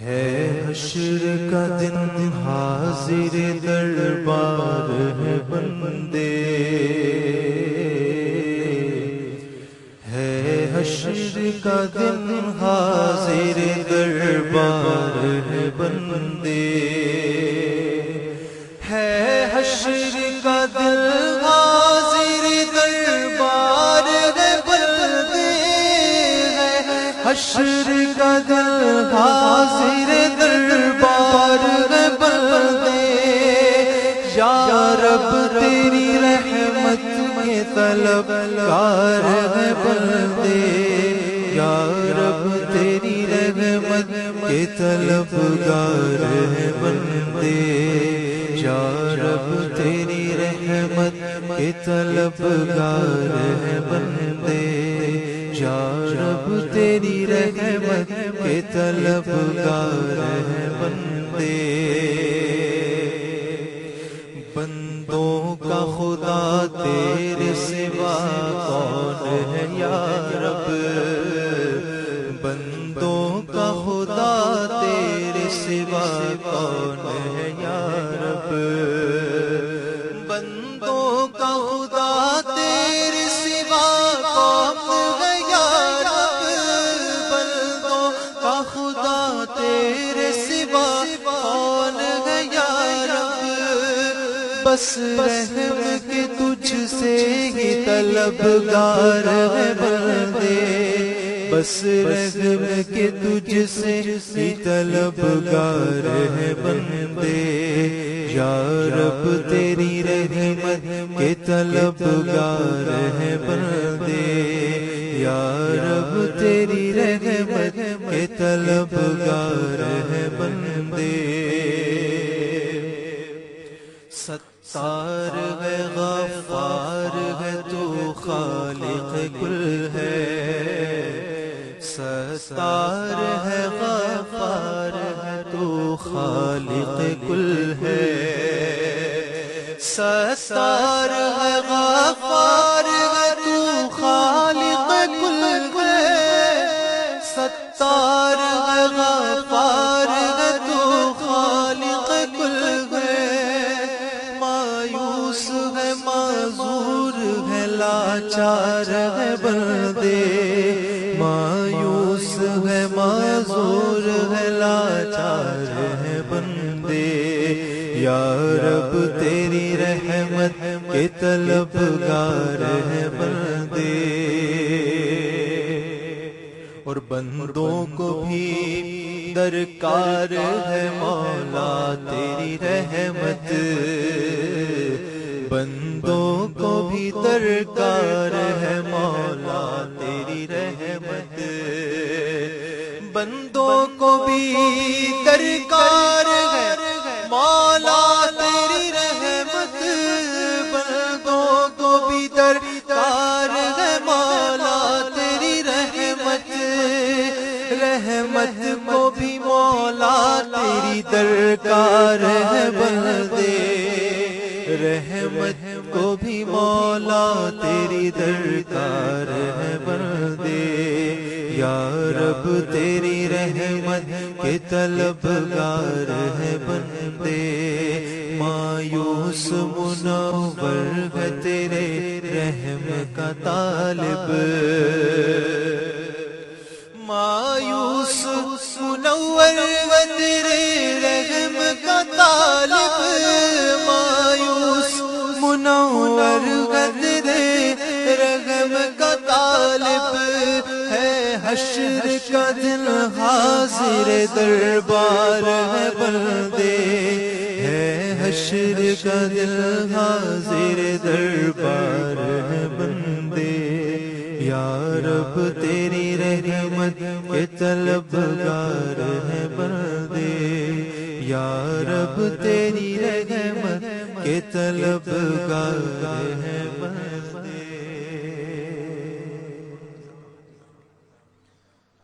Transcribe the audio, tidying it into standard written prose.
ہے حشر کا دن حاضر دربار ہے بندے، ہے حشر کا دن حاضر دربار ہے بندے، ہے حشر کا دن حاضر دربار ہے بندے، حشر کا دل حاضر دربار ہے بندے، یا رب تیری رحمت کے طلبگار ہے بندے، یا رب تیری رحمت کے طلبگار ہے بندے، یا رب تیری رحمت کے طلبگار ہے بندے، یا رب تیری رحمت کے طلبگار ہے بندے۔ بندوں کا خدا تیرے سوا کون ہے یا رب، بندوں کا خدا تیرے سوا کون ہے یا رب، بندوں کا خدا تیرے سوا کون ہے یا رب، بندوں کا خدا تیرے سوا کون ہے یا رب، بس رحم کے تجھ سے ہی طلبگار ہے بندے، بس رحم کے تجھ سے ہی طلبگار ہے بندے، یا رب تیری رحمت کے طلبگار ہے بندے، یا رب تیری رحمت کے طلبگار ہے بندے۔ ستار ہے غفار ہے تو خالق کل ہے، ستار ہے غفار ہے تو خالق کل ہے، ستار ہے غفار ہے تو خالق کل ہے، ستار ہے غفار ہے تو خالق کل ہے، مایوس ہے معذور ہے لاچار ہے بندے، مایوس ہے معذور ہے لاچار ہے بندے، یا رب تیری رحمت کے طلبگار ہے بندے۔ اور بندوں کو بھی درکار ہے مولا تیری رحمت، بندوں کو بھی درکار ہے مولا تیری رحمت، بندوں کو بھی درکار ہے مولا تیری رحمت، بندوں کو بھی درکار ہے مولا تیری رحمت، رحمت کو بھی مولا تیری درکار ہے بندے، رحمت کو بھی مولا تیری درکار ہے بندے، یا رب تیری رحمت کے طلبگار ہے بندے، مایوس منور ہے تیرے رحم کا طالب، مایوس منور ہے تیرے رحم کا طالب، مایوس منور ہے تیرے رحم کا طالب، ہے حشر کا دن حاضر دربار ہے بندے، ہے حشر کا دن حاضر دربار ہے بندے، یا رب تیری رحمت کے طلبگار ہے بندے، یا رب تیری رحمت کے طلبگار ہے بندے۔